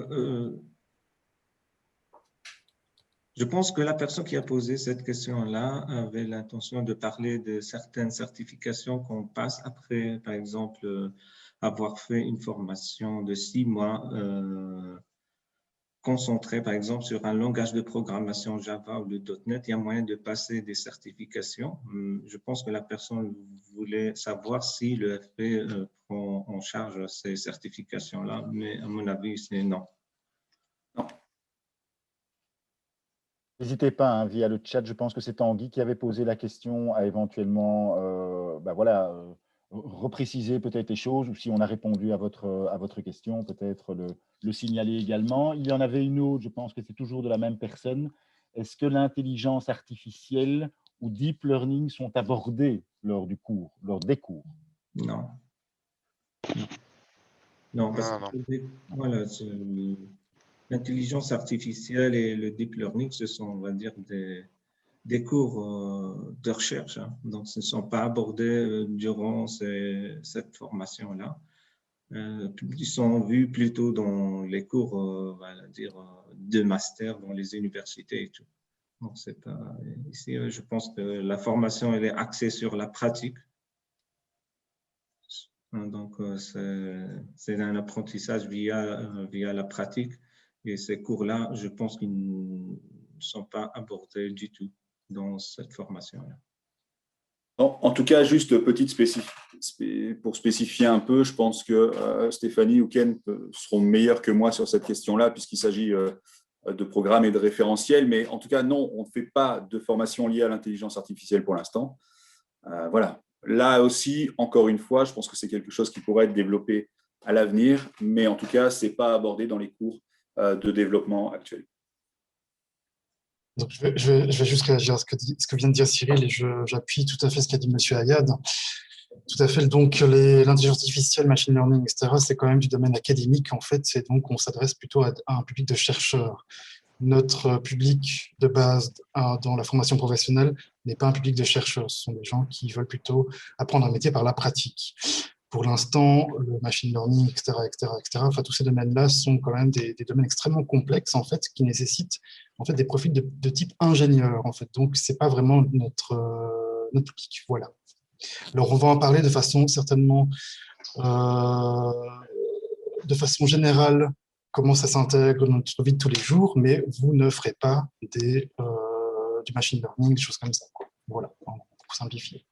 D: je pense que la personne qui a posé cette question-là avait l'intention de parler de certaines certifications qu'on passe après, par exemple, avoir fait une formation de 6 mois concentrée, par exemple, sur un langage de programmation Java ou le .NET. Il y a moyen de passer des certifications. Je pense que la personne voulait savoir si le FP prend en charge ces certifications-là, mais à mon avis, c'est non.
F: Non.
I: N'hésitez pas, hein, via le chat, je pense que c'est Tanguy qui avait posé la question à éventuellement repréciser peut-être les choses, ou si on a répondu à votre question, peut-être le signaler également. Il y en avait une autre, je pense que c'est toujours de la même personne. Est-ce que l'intelligence artificielle ou deep learning sont abordés lors des cours?
D: Non. Non, parce
E: Non, non.
D: que voilà, l'intelligence artificielle et le deep learning, ce sont, on va dire, des cours de recherche, hein. Donc, ce ne sont pas abordés durant cette formation-là. Ils sont vus plutôt dans les cours, on va dire, de master dans les universités et tout. Donc, c'est pas, ici, je pense que la formation, elle est axée sur la pratique. Donc, c'est un apprentissage via la pratique. Et ces cours-là, je pense qu'ils ne sont pas abordés du tout dans cette formation-là.
F: En tout cas, juste pour spécifier un peu, je pense que Stéphanie ou Ken seront meilleurs que moi sur cette question-là, puisqu'il s'agit de programmes et de référentiels. Mais en tout cas, non, on ne fait pas de formation liée à l'intelligence artificielle pour l'instant. Voilà. Là aussi, encore une fois, je pense que c'est quelque chose qui pourrait être développé à l'avenir, mais en tout cas, ce n'est pas abordé dans les cours de développement actuels.
J: Donc, je vais juste réagir à ce que vient de dire Cyril et j'appuie tout à fait ce qu'a dit M. Ayad. Tout à fait. Donc, l'intelligence artificielle, machine learning, etc., c'est quand même du domaine académique, en fait. Et donc, on s'adresse plutôt à un public de chercheurs. Notre public de base dans la formation professionnelle n'est pas un public de chercheurs. Ce sont des gens qui veulent plutôt apprendre un métier par la pratique. Pour l'instant, le machine learning, etc., enfin, tous ces domaines-là sont quand même des domaines extrêmement complexes, en fait, qui nécessitent en fait, des profils de type ingénieur, en fait. Donc, ce n'est pas vraiment notre public. Voilà. Alors, on va en parler de façon certainement, de façon générale, comment ça s'intègre dans notre vie de tous les jours, mais vous ne ferez pas du machine learning, des choses comme ça. Voilà, pour simplifier.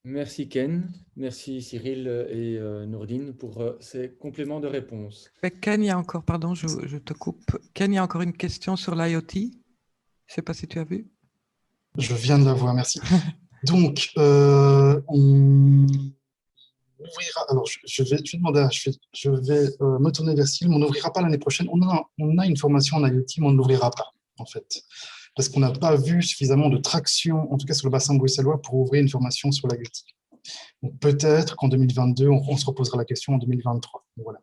A: Merci Ken, merci Cyril et Nourdine pour ces compléments de réponse.
H: Ken, il y a encore, pardon, je te coupe. Ken, il y a encore une question sur l'IoT. Je ne sais pas si tu as vu.
J: Je viens de la voir, merci. Donc, on ouvrira. Alors, je vais demander je vais me tourner vers Cyril, mais on n'ouvrira pas l'année prochaine. On a une formation en IoT, mais on ne l'ouvrira pas, en fait. Parce qu'on n'a pas vu suffisamment de traction, en tout cas sur le bassin bruxellois, pour ouvrir une formation sur l'IoT. Donc, peut-être qu'en 2022, on se reposera la question en 2023. Voilà.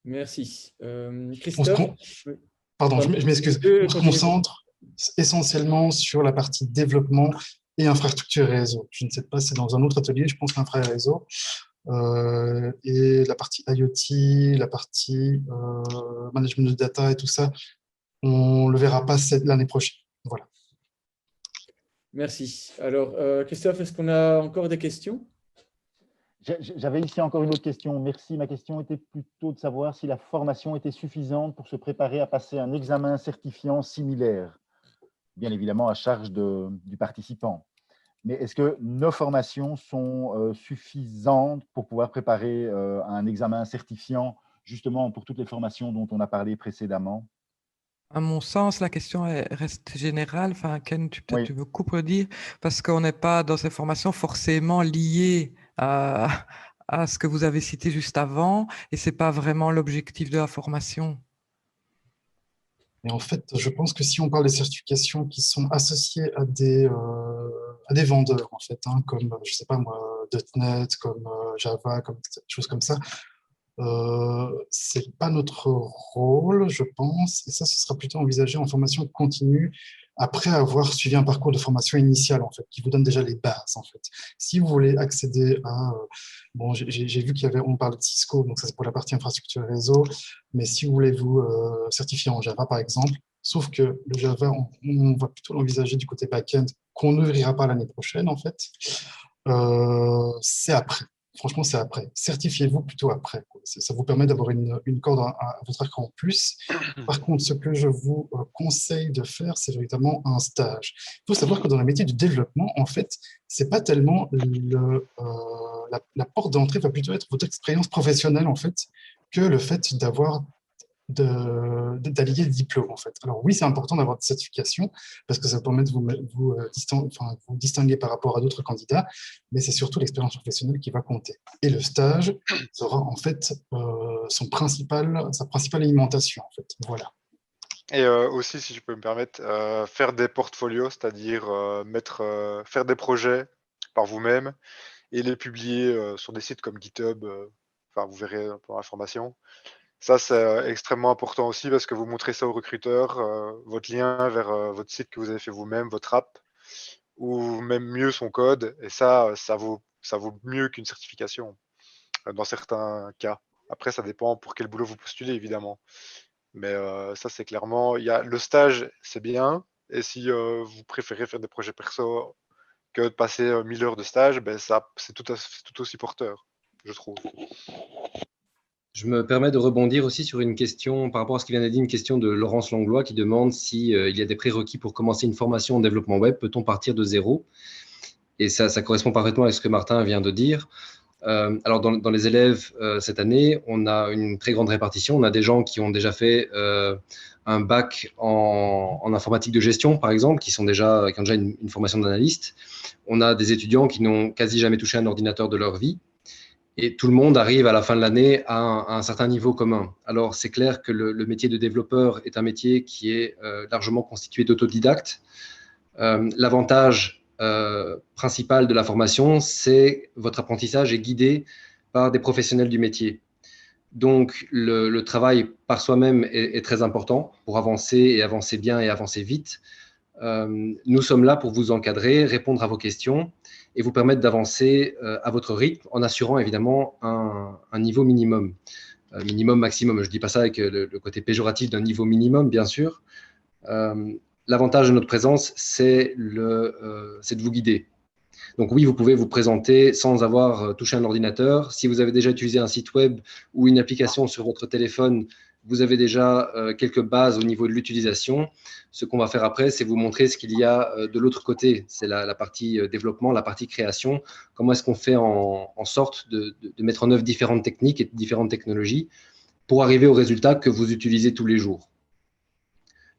A: Merci. Christophe
J: Pardon, je m'excuse. On se concentre essentiellement sur la partie développement et infrastructure et réseau. Je ne sais pas, c'est dans un autre atelier, je pense infra et réseau. Et la partie IoT, la partie management de data et tout ça, on ne le verra pas l'année prochaine. Voilà.
A: Merci. Alors, Christophe, est-ce qu'on a encore des questions?
I: J'avais ici encore une autre question. Merci. Ma question était plutôt de savoir si la formation était suffisante pour se préparer à passer un examen certifiant similaire, bien évidemment à charge du participant. Mais est-ce que nos formations sont suffisantes pour pouvoir préparer un examen certifiant, justement pour toutes les formations dont on a parlé précédemment?
H: À mon sens, la question reste générale. Enfin, Ken, peut-être tu veux contredire, parce qu'on n'est pas dans ces formations forcément liées à ce que vous avez cité juste avant, et ce n'est pas vraiment l'objectif de la formation.
J: Et en fait, je pense que si on parle des certifications qui sont associées à des vendeurs, en fait, hein, comme, je ne sais pas moi, .NET, comme Java, comme des choses comme ça, ce n'est pas notre rôle, je pense, et ça, ce sera plutôt envisagé en formation continue après avoir suivi un parcours de formation initiale, en fait, qui vous donne déjà les bases, en fait. Si vous voulez accéder à... bon, j'ai vu on parlait de Cisco, donc ça c'est pour la partie infrastructure et réseau, mais si vous voulez vous certifier en Java, par exemple, sauf que le Java, on va plutôt l'envisager du côté back-end, qu'on n'ouvrira pas l'année prochaine, en fait, c'est après. Franchement, c'est après. Certifiez-vous plutôt après. Ça vous permet d'avoir une corde à votre arc en plus. Par contre, ce que je vous conseille de faire, c'est véritablement un stage. Il faut savoir que dans le métier du développement, en fait, c'est pas tellement la porte d'entrée va plutôt être votre expérience professionnelle, en fait, que le fait d'allier le diplôme, en fait. Alors oui, c'est important d'avoir des certifications parce que ça permet de vous distinguer par rapport à d'autres candidats, mais c'est surtout l'expérience professionnelle qui va compter. Et le stage sera en fait sa principale alimentation, en fait. Voilà.
E: Et aussi, si je peux me permettre, faire des portfolios, c'est-à-dire faire des projets par vous-même et les publier sur des sites comme GitHub. Enfin, vous verrez pour l'information. Ça, c'est extrêmement important aussi parce que vous montrez ça aux recruteurs, votre lien vers votre site que vous avez fait vous-même, votre app, ou même mieux son code. Et ça vaut mieux qu'une certification dans certains cas. Après, ça dépend pour quel boulot vous postulez, évidemment. Mais ça, c'est clairement, le stage, c'est bien. Et si vous préférez faire des projets perso que de passer 1000 heures de stage, ben c'est tout aussi porteur, je trouve.
C: Je me permets de rebondir aussi sur une question par rapport à ce qui vient d'être dit, une question de Laurence Langlois qui demande si il y a des prérequis pour commencer une formation en développement web. Peut-on partir de zéro? Et ça correspond parfaitement avec ce que Martin vient de dire. Alors, dans les élèves cette année, on a une très grande répartition. On a des gens qui ont déjà fait un bac en informatique de gestion, par exemple, qui ont déjà une formation d'analyste. On a des étudiants qui n'ont quasi jamais touché un ordinateur de leur vie. Et tout le monde arrive à la fin de l'année à un certain niveau commun. Alors, c'est clair que le métier de développeur est un métier qui est largement constitué d'autodidactes. L'avantage principal de la formation, c'est votre apprentissage est guidé par des professionnels du métier. Donc, le travail par soi-même est très important pour avancer et avancer bien et avancer vite. Nous sommes là pour vous encadrer, répondre à vos questions et vous permettre d'avancer à votre rythme en assurant évidemment un niveau minimum. Minimum, maximum, je ne dis pas ça avec le côté péjoratif d'un niveau minimum, bien sûr. L'avantage de notre présence, c'est de vous guider. Donc oui, vous pouvez vous présenter sans avoir touché un ordinateur. Si vous avez déjà utilisé un site web ou une application sur votre téléphone, vous avez déjà quelques bases au niveau de l'utilisation. Ce qu'on va faire après, c'est vous montrer ce qu'il y a de l'autre côté. C'est la partie développement, la partie création. Comment est-ce qu'on fait en sorte de mettre en œuvre différentes techniques et différentes technologies pour arriver au résultat que vous utilisez tous les jours.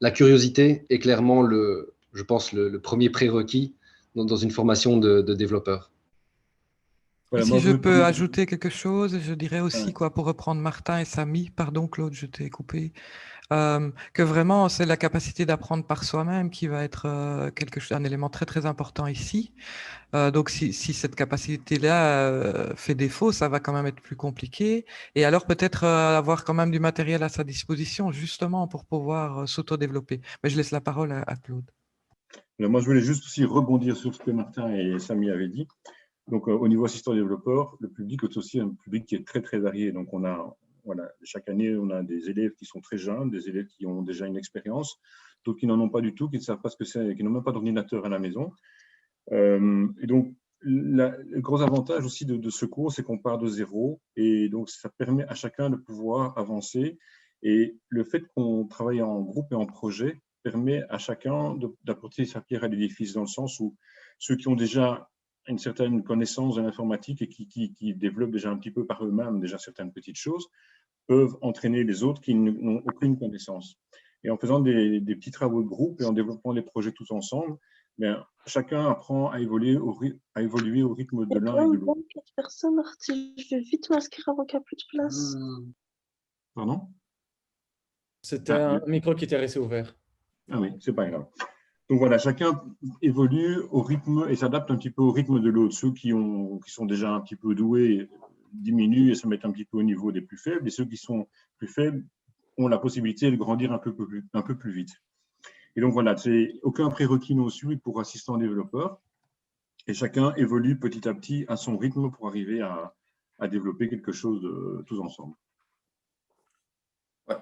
C: La curiosité est clairement, je pense, le premier prérequis dans une formation de développeur.
H: Voilà, si je peux ajouter quelque chose, je dirais aussi, pour reprendre Martin et Samy, pardon Claude, je t'ai coupé, que vraiment c'est la capacité d'apprendre par soi-même qui va être un élément très très important ici. Donc si cette capacité-là fait défaut, ça va quand même être plus compliqué. Et alors peut-être avoir quand même du matériel à sa disposition justement pour pouvoir s'auto-développer. Mais je laisse la parole à Claude.
B: Alors moi, je voulais juste aussi rebondir sur ce que Martin et Samy avaient dit. Donc, au niveau assistant développeur, le public est aussi un public qui est très, très varié. Donc, chaque année, on a des élèves qui sont très jeunes, des élèves qui ont déjà une expérience, d'autres qui n'en ont pas du tout, qui ne savent pas ce que c'est, qui n'ont même pas d'ordinateur à la maison. Et donc, le gros avantage aussi de ce cours, c'est qu'on part de zéro. Et donc, ça permet à chacun de pouvoir avancer. Et le fait qu'on travaille en groupe et en projet permet à chacun d'apporter sa pierre à l'édifice, dans le sens où ceux qui ont déjà une certaine connaissance de l'informatique et qui développent déjà un petit peu par eux-mêmes déjà certaines petites choses, peuvent entraîner les autres qui n'ont aucune connaissance. Et en faisant des petits travaux de groupe et en développant les projets tous ensemble, bien, chacun apprend à évoluer au rythme de l'un et de l'autre.
K: 24 personnes, Artie, je vais vite m'inscrire avant qu'il n'y ait plus de place.
B: Pardon?
A: C'était un micro qui était resté ouvert.
B: Ah oui, c'est pas grave. Donc voilà, chacun évolue au rythme et s'adapte un petit peu au rythme de l'autre. Ceux qui sont déjà un petit peu doués diminuent et se mettent un petit peu au niveau des plus faibles, et ceux qui sont plus faibles ont la possibilité de grandir un peu plus vite. Et donc voilà, c'est aucun prérequis non plus pour assistant développeur, et chacun évolue petit à petit à son rythme pour arriver à développer quelque chose tous ensemble.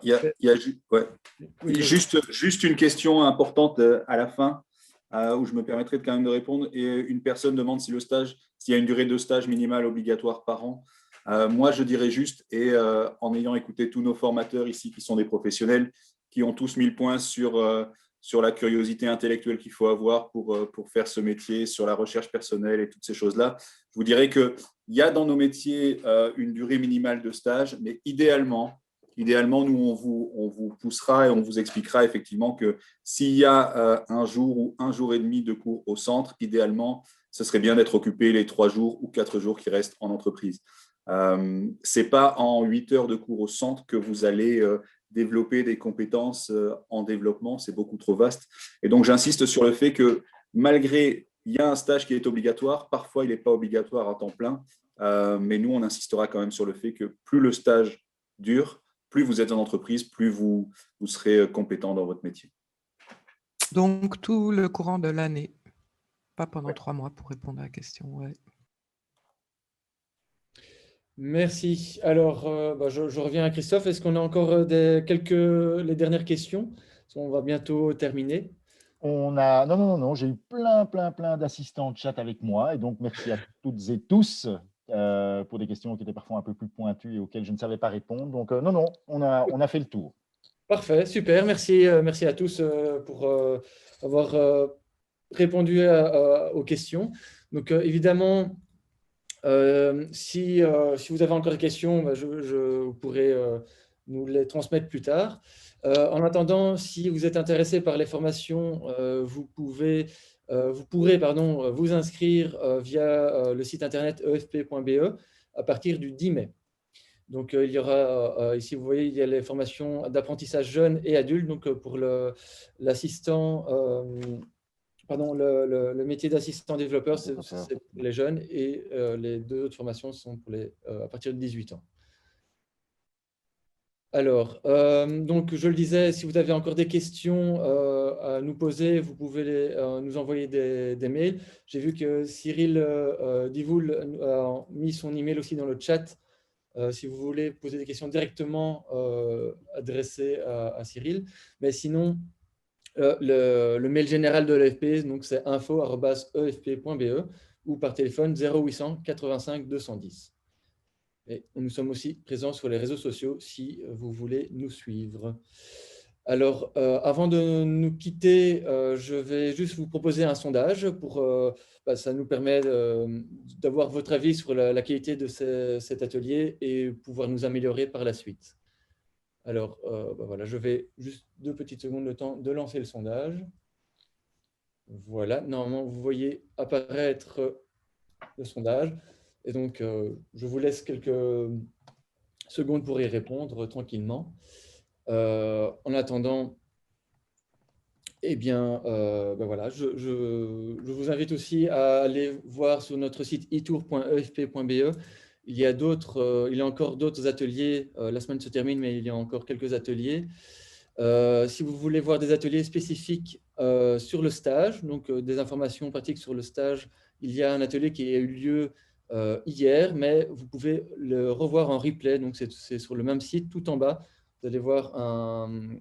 F: Il y a juste une question importante à la fin, où je me permettrai quand même de répondre. Et une personne demande s'il y a une durée de stage minimale obligatoire par an. Moi, je dirais juste, et en ayant écouté tous nos formateurs ici qui sont des professionnels, qui ont tous mis le point sur la curiosité intellectuelle qu'il faut avoir pour faire ce métier, sur la recherche personnelle et toutes ces choses-là, je vous dirais qu'il y a dans nos métiers une durée minimale de stage, mais idéalement, nous, on vous poussera et on vous expliquera effectivement que s'il y a un jour ou un jour et demi de cours au centre, idéalement, ce serait bien d'être occupé les 3 jours ou 4 jours qui restent en entreprise. Ce n'est pas en 8 heures de cours au centre que vous allez développer des compétences en développement, c'est beaucoup trop vaste. Et donc, j'insiste sur le fait que malgré il y a un stage qui est obligatoire, parfois il n'est pas obligatoire à temps plein, mais nous, on insistera quand même sur le fait que plus le stage dure, plus vous êtes en entreprise, plus vous serez compétent dans votre métier.
H: Donc, tout le courant de l'année, pas pendant
F: Ouais.
H: 3 mois pour répondre à la question. Ouais.
A: Merci. Alors, je reviens à Christophe. Est-ce qu'on a encore les dernières questions? On va bientôt terminer.
I: Non, j'ai eu plein d'assistants de chat avec moi, et donc merci à toutes et tous pour des questions qui étaient parfois un peu plus pointues et auxquelles je ne savais pas répondre. Donc non, on a fait le tour.
A: Parfait, super. Merci, merci à tous pour avoir répondu aux questions. Donc, évidemment, si vous avez encore des questions, vous pourrez nous les transmettre plus tard. En attendant, si vous êtes intéressé par les formations, vous pourrez vous inscrire via le site internet efp.be à partir du 10 mai. Donc, il y aura, ici, vous voyez, il y a les formations d'apprentissage jeunes et adultes. Donc, pour l'assistant, le métier d'assistant développeur, c'est pour les jeunes, et les 2 autres formations sont pour à partir de 18 ans. Alors, donc, je le disais, si vous avez encore des questions à nous poser, vous pouvez nous envoyer des mails. J'ai vu que Cyril Divoul a mis son email aussi dans le chat. Si vous voulez poser des questions directement adressées à Cyril. Mais sinon, le mail général de l'EFP, donc c'est info@efp.be ou par téléphone 0800 85 210. Et nous sommes aussi présents sur les réseaux sociaux si vous voulez nous suivre. Alors, avant de nous quitter, je vais juste vous proposer un sondage pour ça nous permet d'avoir votre avis sur la qualité de cet atelier et pouvoir nous améliorer par la suite. Alors, voilà, je vais juste 2 petites secondes le temps de lancer le sondage. Voilà, normalement, vous voyez apparaître le sondage. Et donc, je vous laisse quelques secondes pour y répondre tranquillement. En attendant, eh bien, voilà, je vous invite aussi à aller voir sur notre site etour.efp.be. Il y a encore d'autres ateliers. La semaine se termine, mais il y a encore quelques ateliers. Si vous voulez voir des ateliers spécifiques sur le stage, donc des informations pratiques sur le stage, il y a un atelier qui a eu lieu hier, mais vous pouvez le revoir en replay. Donc, c'est sur le même site, tout en bas. Vous allez voir un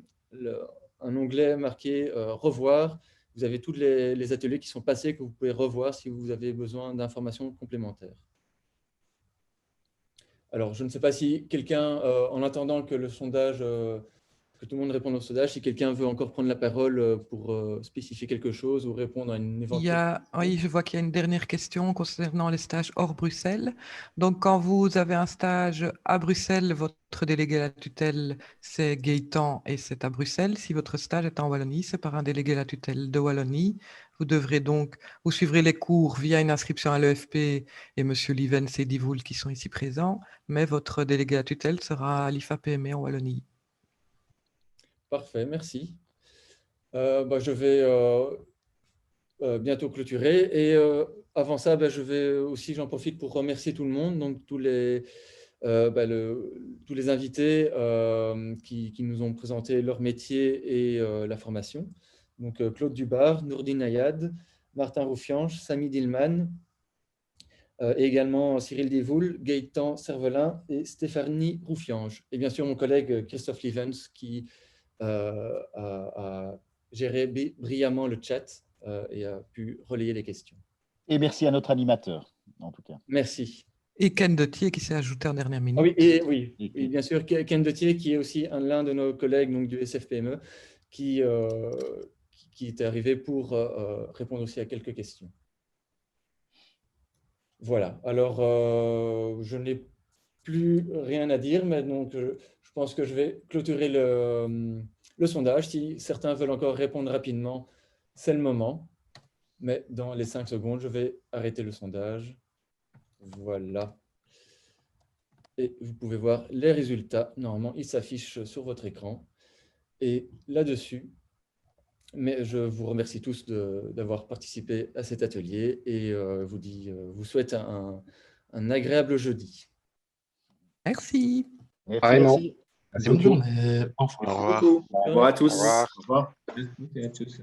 A: onglet marqué revoir. Vous avez tous les ateliers qui sont passés que vous pouvez revoir si vous avez besoin d'informations complémentaires. Alors, je ne sais pas si quelqu'un, en attendant que le sondage, que tout le monde réponde au sondage, si quelqu'un veut encore prendre la parole pour spécifier quelque chose ou répondre à une éventuelle...
H: Oui, je vois qu'il y a une dernière question concernant les stages hors Bruxelles. Donc, quand vous avez un stage à Bruxelles, votre délégué à la tutelle, c'est Gaëtan et c'est à Bruxelles. Si votre stage est en Wallonie, c'est par un délégué à la tutelle de Wallonie. Vous suivrez les cours via une inscription à l'EFP et M. Livens et Divoul qui sont ici présents, mais votre délégué à la tutelle sera à l'IFA-PME en Wallonie.
A: Parfait, merci. Je vais bientôt clôturer. Et avant ça, j'en profite pour remercier tout le monde, donc tous les invités qui nous ont présenté leur métier et la formation. Donc Claude Dubar, Nourdine Ayad, Martin Roufiange, Samy Dillman, et également Cyril Divoul, Gaëtan Cervelin et Stéphanie Roufiange. Et bien sûr, mon collègue Christophe Livens qui a géré brillamment le chat et a pu relayer les questions.
I: Et merci à notre animateur, en tout cas.
A: Merci.
H: Et Ken Detier qui s'est ajouté en dernière minute.
A: Oui, bien sûr, Ken Detier qui est aussi l'un de nos collègues donc, du SFPME qui est arrivé pour répondre aussi à quelques questions. Voilà, alors je n'ai plus rien à dire, mais donc je pense que je vais clôturer le sondage. Si certains veulent encore répondre rapidement, c'est le moment. Mais dans les 5 secondes, je vais arrêter le sondage. Voilà. Et vous pouvez voir les résultats. Normalement, ils s'affichent sur votre écran. Et là-dessus, Mais je vous remercie tous d'avoir participé à cet atelier et vous souhaite un agréable jeudi.
H: Merci.
C: Pareillement.
I: Merci.
C: Merci
J: Bonne
C: beaucoup.
J: journée. Au revoir.
G: Au revoir.
F: Au revoir à tous.
E: Au revoir.
F: Au revoir.
D: Merci à tous.